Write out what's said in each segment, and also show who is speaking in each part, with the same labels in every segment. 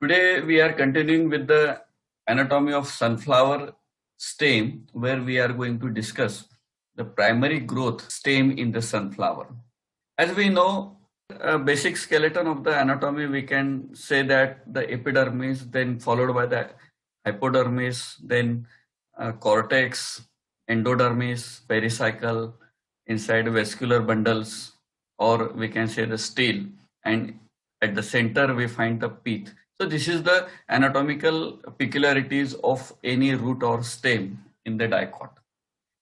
Speaker 1: Today we are continuing with the anatomy of sunflower stem, where we are going to discuss the primary growth stem in the sunflower. As we know, a basic skeleton of the anatomy, we can say that the epidermis, then followed by the hypodermis, then cortex, endodermis, pericycle, inside vascular bundles, or we can say the stele, and at the center we find the pith. So this is the anatomical peculiarities of any root or stem in the dicot.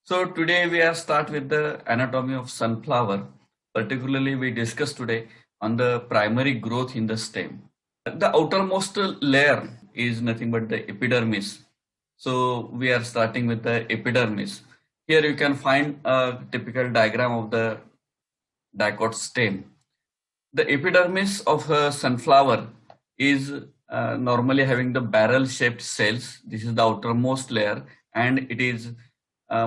Speaker 1: So today we are start with the anatomy of sunflower. Particularly we discuss today on the primary growth in the stem. The outermost layer is nothing but the epidermis. So we are starting with the epidermis. Here you can find a typical diagram of the dicot stem. The epidermis of a sunflower is normally having the barrel shaped cells. This is the outermost layer, and it is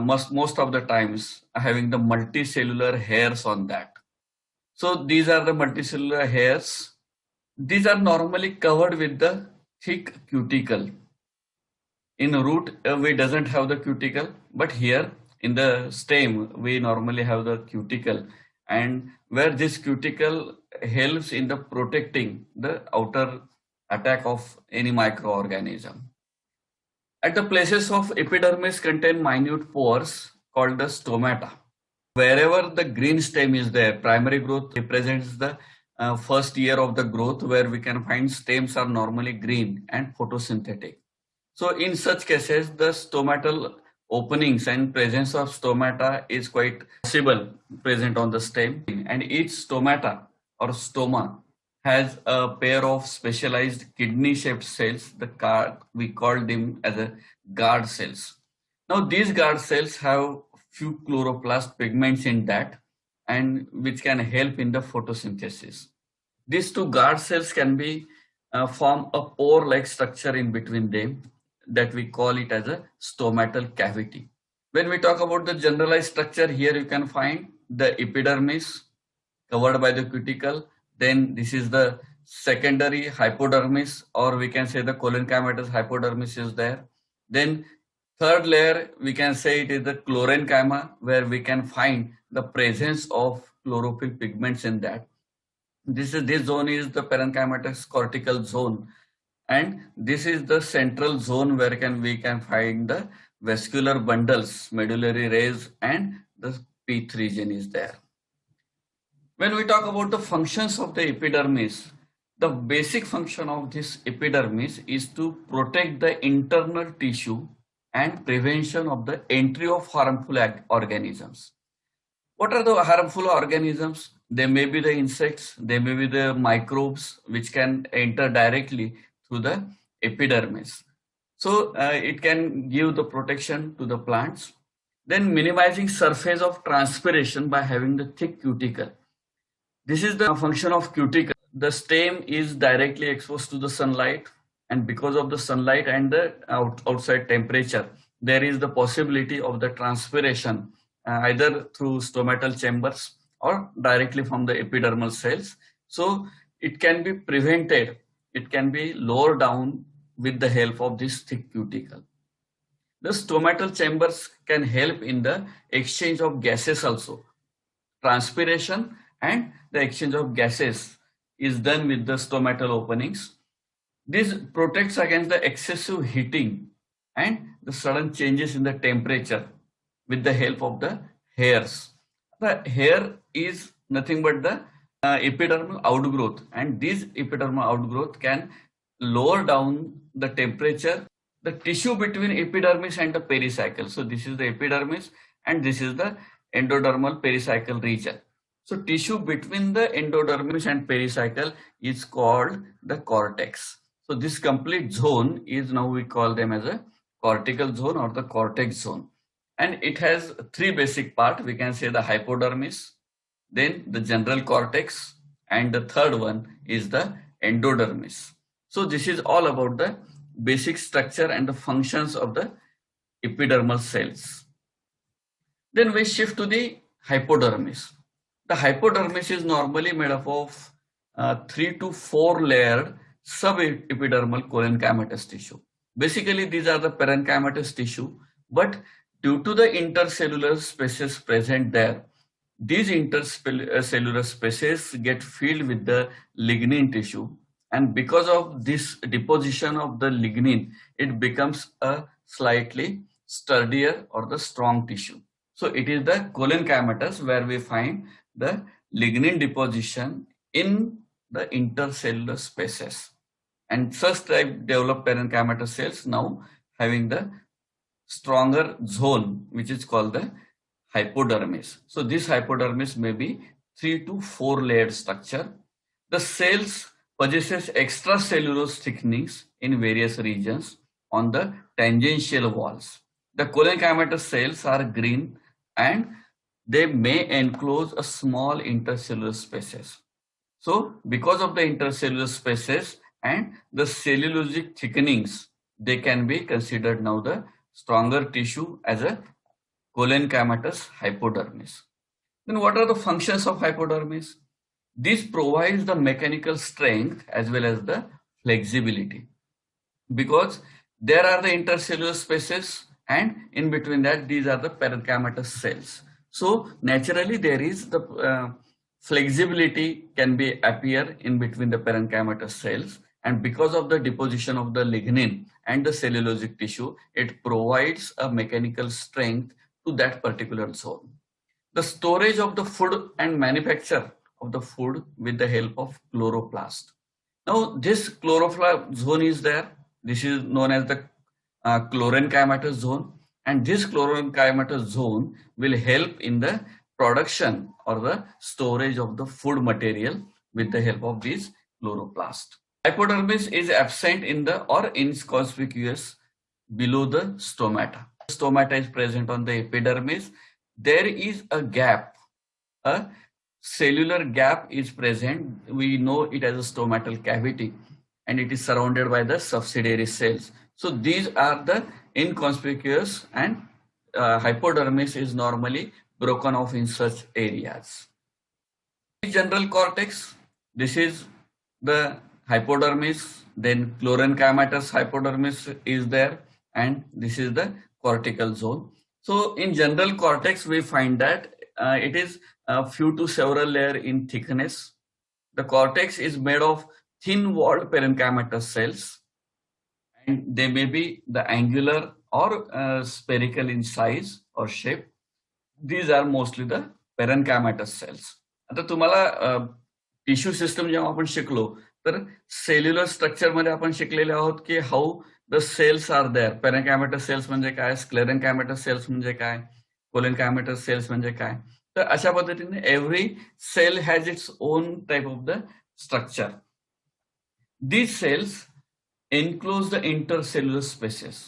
Speaker 1: most of the times having the multicellular hairs on that. So these are the multicellular hairs. These are normally covered with the thick cuticle. In root, we doesn't have the cuticle, but here in the stem, we normally have the cuticle, and where this cuticle helps in the protecting the outer attack of any microorganism. At the places of epidermis contain minute pores called the stomata. Wherever the green stem is there, primary growth represents the first year of the growth, where we can find stems are normally green and photosynthetic. So in such cases, the stomatal openings and presence of stomata is quite possible present on the stem, and each stomata or stoma has a pair of specialized kidney-shaped cells. We call them as a guard cells. Now these guard cells have few chloroplast pigments in that, and which can help in the photosynthesis. These two guard cells can be form a pore-like structure in between them, that we call it as a stomatal cavity. When we talk about the generalized structure, here you can find the epidermis covered by the cuticle. Then this is the secondary hypodermis, or we can say the collenchymatous hypodermis is there. Then third layer, we can say it is the chlorenchyma, where we can find the presence of chlorophyll pigments in that. This zone is the parenchymatous cortical zone, and this is the central zone where we can find the vascular bundles, medullary rays, and the pith region is there. When we talk about the functions of the epidermis, the basic function of this epidermis is to protect the internal tissue and prevention of the entry of harmful organisms. What are the harmful organisms? They may be the insects, they may be the microbes, which can enter directly through the epidermis. So it can give the protection to the plants. Then minimizing surface of transpiration by having the thick cuticle. This is the function of cuticle. The stem is directly exposed to the sunlight, and because of the sunlight and the outside temperature, there is the possibility of the transpiration either through stomatal chambers or directly from the epidermal cells. So it can be prevented, it can be lowered down with the help of this thick cuticle. The stomatal chambers can help in the exchange of gases also. Transpiration and the exchange of gases is done with the stomatal openings. This protects against the excessive heating and the sudden changes in the temperature with the help of the hairs. The hair is nothing but the epidermal outgrowth, and this epidermal outgrowth can lower down the temperature, the tissue between epidermis and the pericycle. So this is the epidermis, and this is the endodermal pericycle region. So tissue between the endodermis and pericycle is called the cortex. So this complete zone is, now we call them as a cortical zone or the cortex zone. And it has three basic parts. We can say the hypodermis, then the general cortex, and the third one is the endodermis. So this is all about the basic structure and the functions of the epidermal cells. Then we shift to the hypodermis. The hypodermis is normally made up of 3 to 4 layered subepidermal coloncamatous tissue. Basically, these are the parenchymatous tissue, but due to the intercellular spaces present there, these intercellular spaces get filled with the lignin tissue, and because of this deposition of the lignin, it becomes a slightly sturdier or the strong tissue. So it is the coloncamatous where we find the lignin deposition in the intercellular spaces, and such type develop parenchymatous cells now having the stronger zone which is called the hypodermis. So this hypodermis may be 3 to 4 layered structure. The cells possesses extracellulose thickenings in various regions on the tangential walls. The coloncamatous cells are green and they may enclose a small intercellular spaces. So because of the intercellular spaces and the cellulosic thickenings, they can be considered now the stronger tissue as a coloncamatous hypodermis. Then what are the functions of hypodermis? This provides the mechanical strength as well as the flexibility, because there are the intercellular spaces and in between that these are the parenchymatous cells. So naturally there is the flexibility can be appear in between the parenchymatous cells, and because of the deposition of the lignin and the cellulosic tissue, it provides a mechanical strength to that particular zone. The storage of the food and manufacture of the food with the help of chloroplast. Now this chloroplast zone is there. This is known as the chlorenchymatous zone, and this chlorenchymatous zone will help in the production or the storage of the food material with the help of these chloroplast. Hypodermis is absent in the or inconspicuous below the stomata. Stomata is present on the epidermis. There is a gap, a cellular gap is present. We know it as a stomatal cavity, and it is surrounded by the subsidiary cells. So these are the inconspicuous, and hypodermis is normally broken off in such areas. General cortex, this is the hypodermis, then chlorenchymatous hypodermis is there, and this is the cortical zone. So in general cortex, we find that it is a few to several layer in thickness. The cortex is made of thin-walled parenchymatous cells, and they may be the angular or spherical in size or shape. These are mostly the parenchymatous cells. आता तुम्हाला tissue system जेव्हा आपण शिकलो तर cellular structure मध्ये आपण शिकलेले आहोत की how the cells are there. Parenchymatous cells म्हणजे काय, स्क्लेरेन्कायमेटस सेल्स म्हणजे काय, कोलेन्कायमेटस सेल्स म्हणजे काय. तर अशा पद्धतीने every cell has its own type of the structure. These cells enclose the intercellular spaces.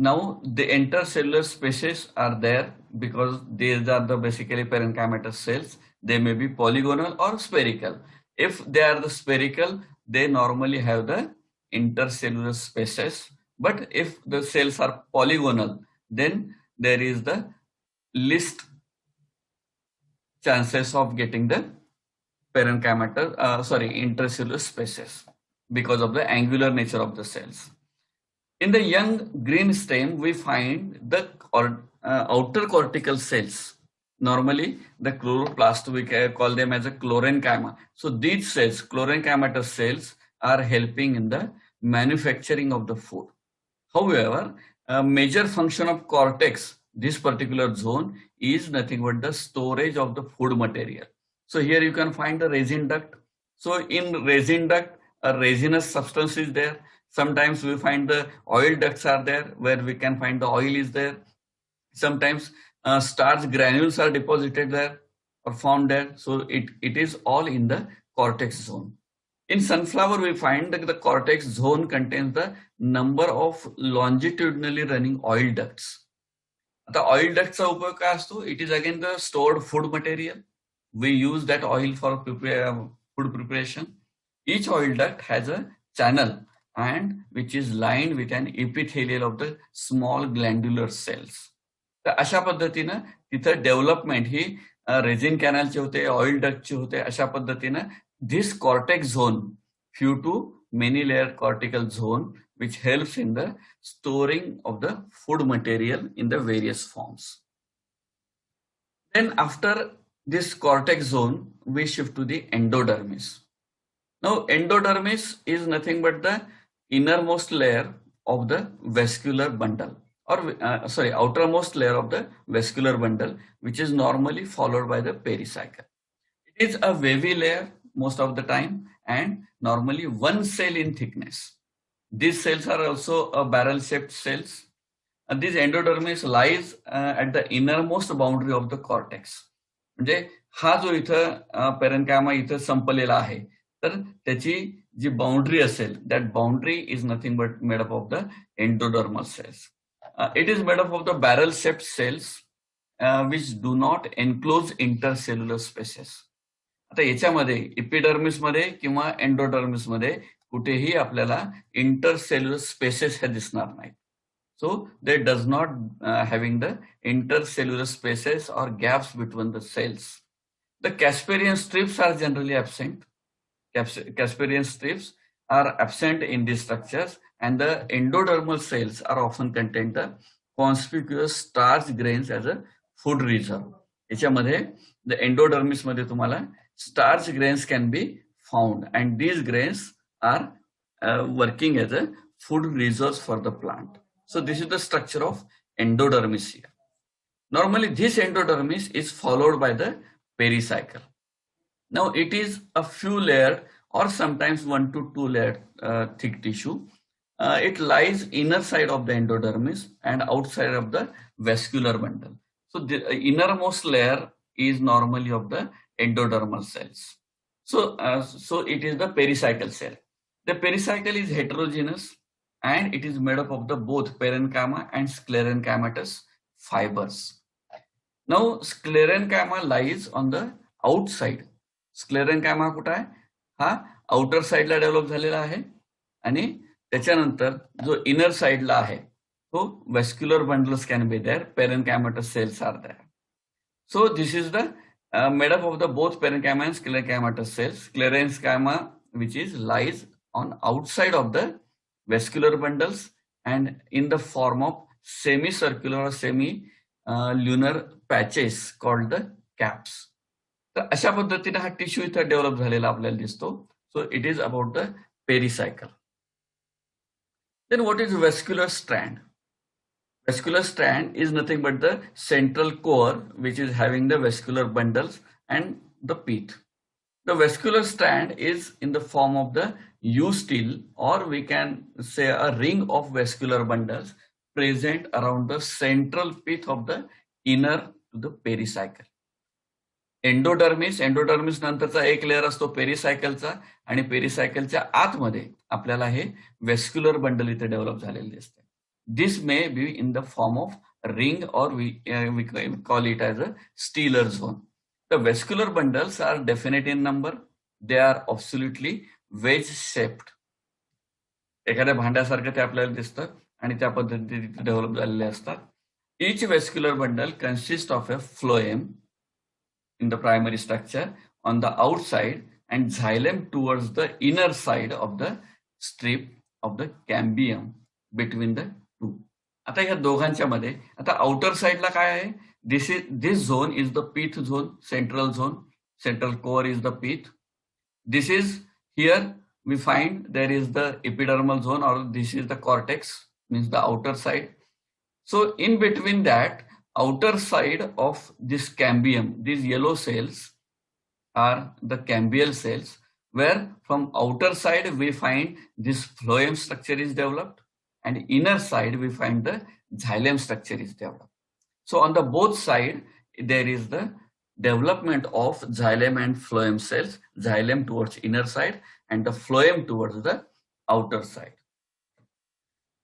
Speaker 1: Now the intercellular spaces are there because these are the basically parenchymatous cells. They may be polygonal or spherical. If they are the spherical, they normally have the intercellular spaces. But if the cells are polygonal, then there is the least chances of getting the intercellular spaces, because of the angular nature of the cells. In the young green stem, we find the outer cortical cells. Normally, the chloroplast, we call them as a chlorenchyma. So these cells, chlorenchymatous cells, are helping in the manufacturing of the food. However, a major function of cortex, this particular zone, is nothing but the storage of the food material. So here you can find the resin duct. So in resin duct, a resinous substance is there. Sometimes we find the oil ducts are there where we can find the oil is there. Sometimes starch granules are deposited there or found there. So it is all in the cortex zone. In sunflower, we find that the cortex zone contains the number of longitudinally running oil ducts. The oil ducts चा उपयोग काय असतो? It is again the stored food material. We use that oil for food preparation. Each oil duct has a channel and which is lined with an epithelial of the small glandular cells. तर अशा पद्धतीनं तिथं development ही resin कॅनलचे होते, oil डक्टचे होते. अशा पद्धतीनं this cortex zone few to many layer cortical zone, which helps in the storing of the food material in the various forms. Then after this cortex zone, we shift to the endodermis. Now endodermis is nothing but the innermost layer of the vascular bundle, or outermost layer of the vascular bundle, which is normally followed by the pericycle. It is a wavy layer most of the time and normally one cell in thickness. These cells are also a barrel-shaped cells. And this endodermis lies at the innermost boundary of the cortex. म्हणजे हा जो इथं पेरेन्कायमा इथं संपलेला आहे, तर त्याची जी boundary असेल, that boundary is nothing but made up of the endodermal cells. It is made up of the barrel shaped cells which do not enclose intercellular spaces. आता याच्यामध्ये इपिडर्मिस मध्ये किंवा एंडोडर्मिस मध्ये कुठेही आपल्याला इंटरसेल्युलर स्पेसेस हे दिसणार नाहीत. So they does not having the intercellular spaces or gaps between the cells. The Casparian strips are generally absent. Casparian strips are absent in these structures, and the endodermal cells are often contain the conspicuous starch grains as a food reserve. याच्यामध्ये the endodermis मध्ये तुम्हाला starch grains can be found, and these grains are working as a food reserves for the plant. So this is the structure of endodermis here. Normally this endodermis is followed by the pericycle. Now it is a few layered or sometimes 1 to 2 layered thick tissue. It lies inner side of the endodermis and outside of the vascular bundle. So the innermost layer is normally of the endodermal cells. So it is the pericycle cell. The pericycle is heterogeneous, and it is made up of the both parenchyma and sclerenchymatous fibers. Now sclerenchyma lies on the outside. Sclerenchyma कुठे आहे? हा outer साइडला develop झालेला आहे, आणि त्याच्यानंतर जो inner साइडला आहे तो vascular bundles can be there, parenchymatous cells are there. So this is the made up of the both parenchyma and sclerenchymatous cells. Sclerenchyma which is lies on outside of the vascular bundles and in the form of semicircular or semi-lunar patches called the caps. तर अशा पद्धतीने हा tissue इथं develop झालेला आपल्याला दिसतो. So it is about the pericycle. Then what is vascular strand? Vascular strand is nothing but the central core which is having the vascular bundles and the pith. The vascular strand is in the form of the U-still, or we can say a ring of vascular bundles present around the central pith of the inner to the pericycle. Endodermis नंतरचा एक layer असतो पेरिसायकलचा, आणि पेरिसायकलच्या आतमध्ये आपल्याला हे व्हेस्क्युलर bundle इथे develop झालेले दिसते. This may be in the form of ring, or we call it as a stelar zone. The vascular bundles are definite in number. They are absolutely wedge shaped. एखाद्या भांड्यासारखं ते आपल्याला दिसतं आणि त्या पद्धतीने डेव्हलप झालेले असतात. Each vascular bundle consists of a phloem in the primary structure on the outside and xylem towards the inner side of the strip of the cambium between the two. आता ह्या दोघांच्या मध्ये आता आउटर साइडला काय आहे? This zone is the pith zone, central zone. Central core is the pith. This is here we find there is the epidermal zone, or this is the cortex, means the outer side. So in between that outer side of this cambium, these yellow cells are the cambial cells, where from outer side we find this phloem structure is developed, and inner side we find the xylem structure is developed. So on the both side there is the development of xylem and phloem cells, xylem towards inner side and the phloem towards the outer side.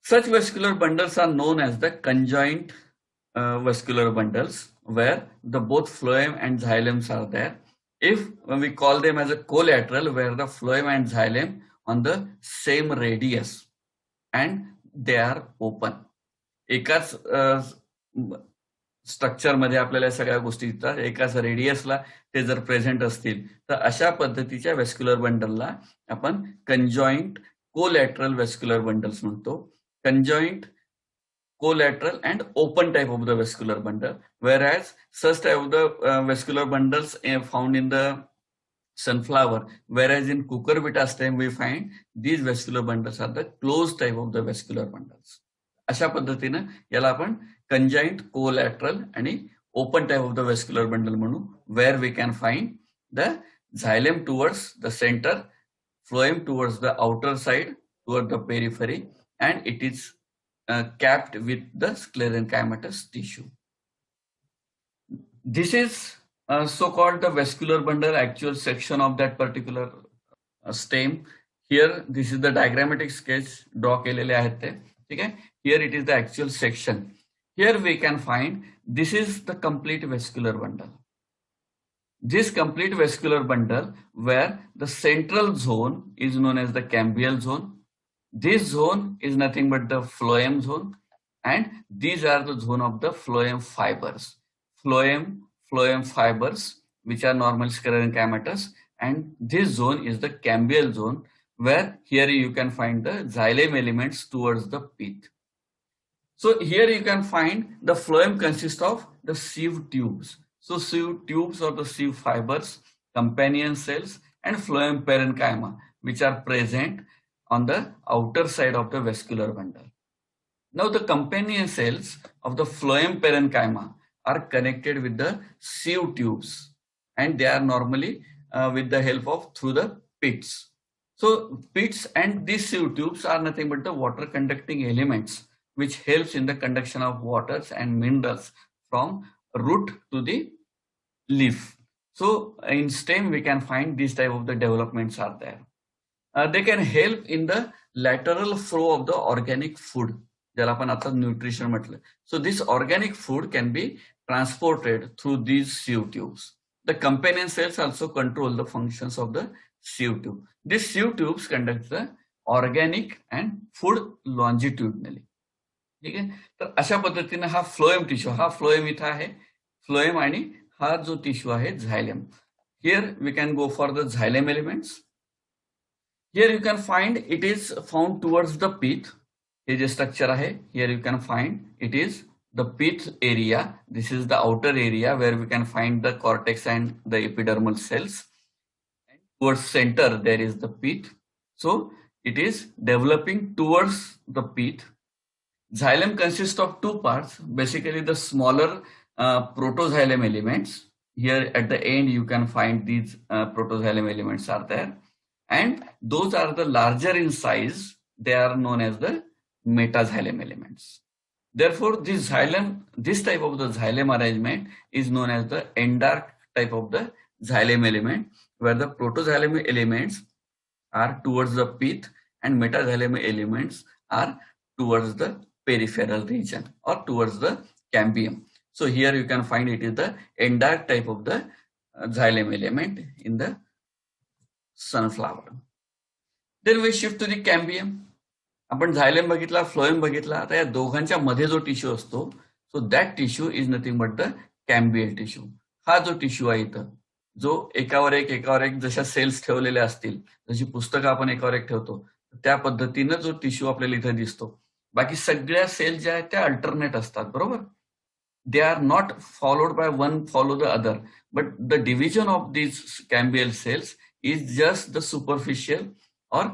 Speaker 1: Such vascular bundles are known as the conjoint vascular bundles, where the both phloem and xylems are there. When we call them as a collateral, where the phloem and xylem on the same radius and they are open. एकाच structure मध्ये आपल्याला सगळ्या गोष्टी दिसतात. एकाच रेडियसला ते जर present असतील तर अशा पद्धतीच्या व्हेस्क्युलर बंडलला आपण कंजॉइंट कोलॅटरल व्हेस्क्युलर बंडल्स म्हणतो. Conjoint, collateral and open type of the vascular bundle, whereas such type of the vascular bundles found in the sunflower, whereas in cucurbita stem we find these vascular bundles are the closed type of the vascular bundles. अशा पद्धतीनं याला आपण conjoint, collateral आणि open type of the vascular bundle म्हणू, where we can find the xylem towards the center, phloem towards the outer side toward the periphery, and it is capped with the sclerenchymatous tissue. This is so-called the vascular bundle, actual section of that particular stem. Here, this is the diagrammatic sketch draw केलेले आहेत ते, ठीक आहे. Here it is the actual section. Here we can find this is the complete vascular bundle. This complete vascular bundle where the central zone is known as the cambial zone. This zone is nothing but the phloem zone, and these are the zone of the phloem fibers. Phloem fibers, which are normal sclerenchymatous, and this zone is the cambial zone, where here you can find the xylem elements towards the pith. So here you can find the phloem consists of the sieve tubes. So sieve tubes or the sieve fibers, companion cells, and phloem parenchyma, which are present on the outer side of the vascular bundle. Now the companion cells of the phloem parenchyma are connected with the sieve tubes, and they are normally with the help of through the pits. So pits and these sieve tubes are nothing but the water conducting elements which helps in the conduction of waters and minerals from root to the leaf. So in stem we can find these type of the developments are there. They can help in the lateral flow of the organic food, ज्याला आपण आता nutrition म्हटलं. So this organic food can be transported through these sieve tubes. The companion cells also control the functions of the sieve tube. These sieve tubes conduct the organic and food longitudinally. ठीक आहे. तर अशा पद्धतीने हा phloem tissue, हा phloem इथं आहे, phloem आणि हा जो टिश्यू आहे झायलेम. Here we can go for the xylem elements. Here you can find it is found towards the pith. हे जे स्ट्रक्चर आहे, here you can find it is the pith area. This is the outer area where we can find the cortex and the epidermal cells. And towards center there is the pith. So it is developing towards the pith. Xylem consists of two parts. Basically the smaller protoxylem elements. Here at the end you can find these protoxylem elements are there. And those are the larger in size. They are known as the metaxylem elements. Therefore, this type of the xylem arrangement is known as the endark type of the xylem element, where the protoxylem elements are towards the pith and metaxylem elements are towards the peripheral region or towards the cambium. So here you can find it is the endark type of the xylem element in the sunflower. Then we shift to the cambium. आपण झायलेम बघितला, phloem बघितला. आता या दोघांच्या मध्ये जो tissue असतो, so that tissue is nothing but the cambial tissue. हा जो टिश्यू आहे इथं, जो एकावर एक जशा सेल्स ठेवलेल्या असतील, जशी पुस्तकं आपण एकावर एक ठेवतो, त्या पद्धतीनं जो टिश्यू आपल्याला इथं दिसतो. बाकी सगळ्या सेल ज्या आहेत त्या अल्टरनेट असतात, बरोबर. They are not followed by one follow the other, but the division of these cambial cells is just the superficial or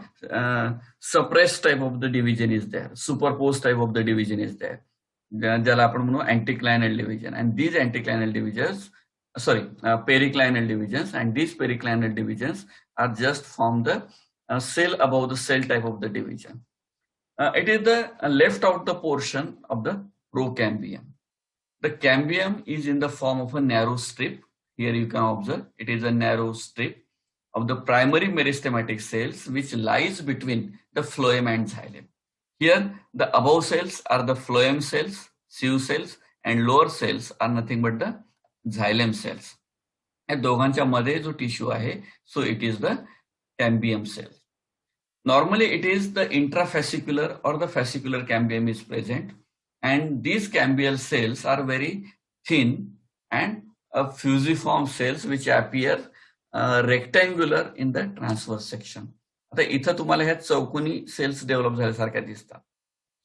Speaker 1: suppressed type of the division is there, superposed type of the division is there, ज्याला आपण म्हणू anticlinal division. And these anticlinal divisions, periclinal divisions, and these periclinal divisions are just from the cell above the cell type of the division. It is the left out the portion of the procambium. The cambium is in the form of a narrow strip. Here you can observe it is a narrow strip of the primary meristematic cells which lies between the phloem and xylem. Here the above cells are the phloem cells, sieve cells, and lower cells are nothing but the xylem cells. या दोघांच्या मध्ये जो tissue आहे, so it is the cambium cell. Normally it is the intrafascicular or the fascicular cambium is present, and these cambial cells are very thin, and fusiform cells which appear rectangular in the transverse section. आता इथं तुम्हाला ह्या चौकोनी sales develop झाल्यासारख्या दिसतात.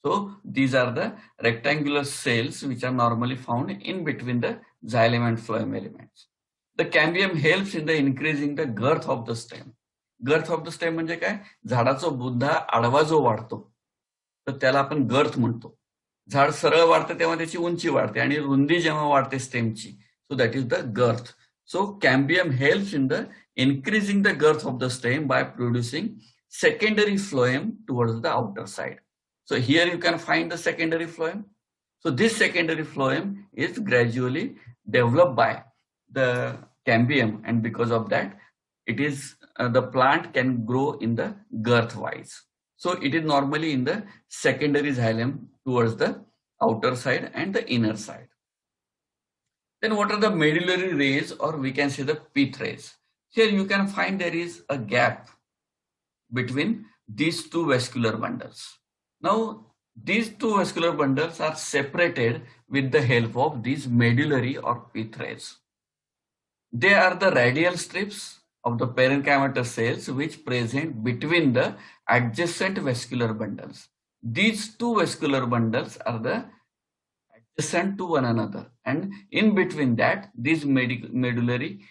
Speaker 1: So these are the rectangular cells which are normally found in between the xylem and phloem elements. The cambium helps in the increasing the girth of the stem. Girth of the stem म्हणजे काय? झाडाचा बुद्धा आडवा जो वाढतो तर त्याला आपण गर्थ म्हणतो. झाड सरळ वाढतं तेव्हा त्याची उंची वाढते आणि रुंदी जेव्हा वाढते स्टेमची, so that is the girth. So cambium helps in the increasing the girth of the stem by producing secondary phloem towards the outer side. So here you can find the secondary phloem. So this secondary phloem is gradually developed by the cambium, and because of that, it is the plant can grow in the girth wise. So it is normally in the secondary xylem towards the outer side and the inner side. Then what are the medullary rays, or we can say the pith rays? Here you can find there is a gap between these two vascular bundles. Now these two vascular bundles are separated with the help of these medullary or pith rays. They are the radial strips of the parenchymatous cells which present between the adjacent vascular bundles. These two vascular bundles are the adjacent to one another, and in between that these medullary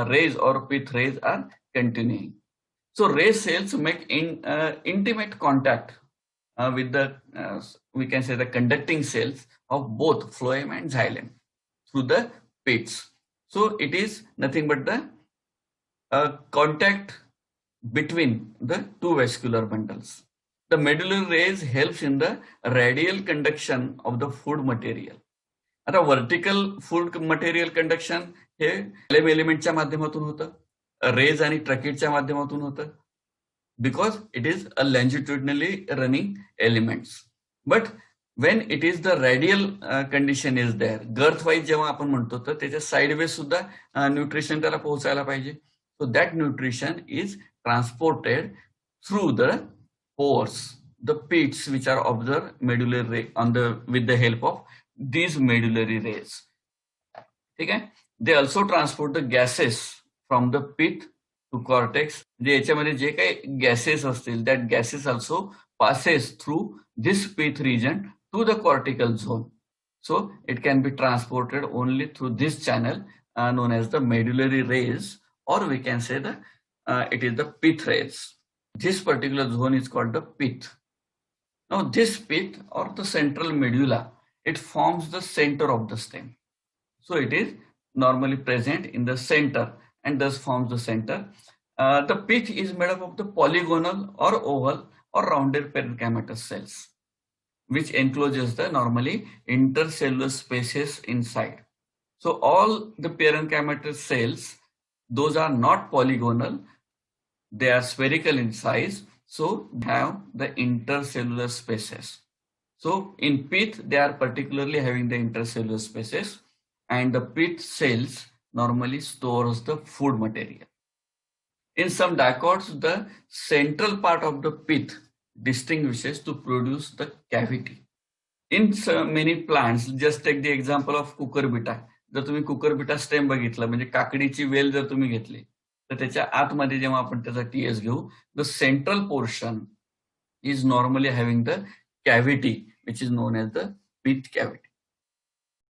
Speaker 1: rays or pith rays are continuing. So ray cells make intimate contact with the we can say the conducting cells of both phloem and xylem through the piths. So it is nothing but the contact between the two vascular bundles. The medullary rays helps in the radial conduction of the food material. आता vertical food material conduction हे phloem एलिमेंटच्या माध्यमातून होतं, rays आणि ट्रॅकिडच्या माध्यमातून होतं, because it is a longitudinally running elements. But when it is the radial condition is there, girth wise जेव्हा आपण म्हणतो तर त्याच्या साईडवेज सुद्धा न्यूट्रिशन त्याला पोहोचायला पाहिजे. So that nutrition is transported through the pores, the pits which are observed medullary ray on the with the help of these medullary rays. Okay, they also transport the gases from the pith to cortex. जे याच्यामध्ये जे काही gases असतील, that gases also passes through this pith region to the cortical zone. So it can be transported only through this channel known as the medullary rays, or we can say the it is the pith rays. This particular zone is called the pith. Now this pith or the central medulla, it forms the center of the stem. So it is normally present in the center and thus forms the center. The pith is made up of the polygonal or oval or rounded parenchymatous cells, which encloses the normally intercellular spaces inside. So all the parenchymatous cells, those are not polygonal, they are spherical in size, so they have the intercellular spaces. So in pith, they are particularly having the intercellular spaces, and the pith cells normally stores the food material. In some dicots, the central part of the pith distinguishes to produce the cavity. In many plants, just take the example of cucurbita. जर तुम्ही cucurbita stem बघितलं, म्हणजे काकडीची well जर तुम्ही घेतली तर त्याच्या आतमध्ये जेव्हा आपण त्याचा टीएस घेऊ, the central portion is normally having the cavity which is known as the pith cavity.